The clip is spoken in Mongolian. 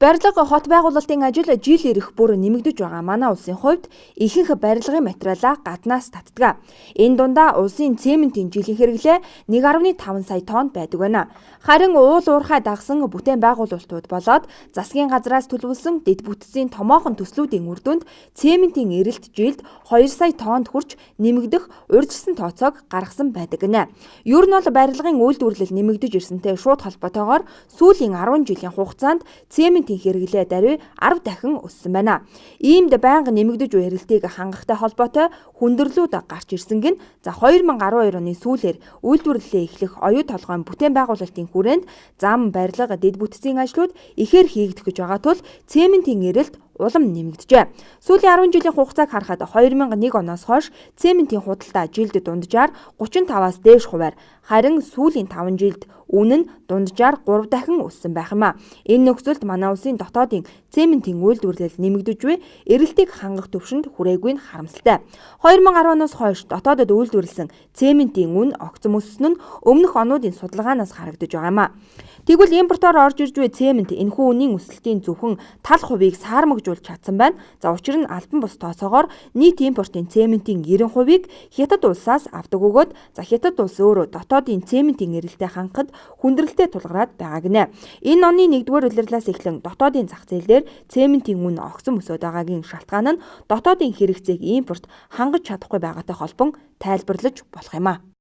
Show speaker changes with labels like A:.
A: Барилга хот байгуулалтын ажил жил ирэх бүр нэмэгдэж байгаа манай улсын хувьд ихэнх барилгын материалаа гаднаас татдаг. Энэ дундаа улсын цементийн жилийн хэрэглээ 1.5 сая тонн байдаг байна. Харин уул уурхай дагсан бүтээн байгуулалтууд болоод засгийн газраас төлөвлөсөн дэд бүтцийн томоохон төслүүдийн үр дүнд цементийн эрэлт жилд 2 сая тоннд хүрч нэмэгдэх урьдчилсан тооцоог гаргасан байдаг гэнэ. Ер нь бол барилгын үйлдвэрлэл нэмэгдэж ирсэнтэй шууд холбоотойгоор сүүлийн 10 жилийн хугацаанд цементийн хэрэглээ даруй 10 дахин өссөн байна. Иймд байнга нэмэгдэж буй эрэлтийг хангахтай холбоотой хүндрэлүүд гарч ирсэнг нь 2012 оны сүүлээр үйлдвэрлэлээ эхлэх оюу толгойн бүтээн байгуулалтын хүрээнд зам, барилга, дэд бүтцийн ажлууд ихээр хийгдэх гэж байгаа тул цементийн эрэлт улам нэмэгдэжээ. Сүүлийн 10 жилийн хугацааг харахад 2001 оноос хойш цементийн худалдаа жилд дунджаар 35-аас дээш хувиар, харин сүүлийн 5 жилд үнэ нь дунджаар 3 дахин өссөн байх юм а. Энэ нөхцөлд манай улсын дотоодын цементийн үйлдвэрлэл нэмэгдэж буй эрэлтийг хангах төвшөнд хүрээгүй нь харамсалтай. 2010 оноос хойш дотоодод үйлдвэрлэсэн цементийн үнэ огцом өссөн нь өмнөх онуудын судалгаанаас харагдаж байгаа юм а. Тэгвэл импортоор орж ирж буй цемент энэхүү үнийн өсөлтийн зөвхөн тал хувийг саармагжуулж чадсан байна. Учир нь албан бус тооцоогоор нийт импортын цементийн 90%-ийг Хятад улсаас авдаг өгөөд Хятад улс өөрөө дотоодын цементийн эрэлтээ хангахад хүндрэлтэй тулгараад байгаа гинэ. Энэ оны 1-р улирлаас эхлэн дотоодын зах зээл дээр цементийн үнэ огцом өсөд байгаагийн шалтгаан нь дотоодын хэрэгцээг импорт хангаж чадахгүй байгаатай холбон тайлбарлаж болох юм а.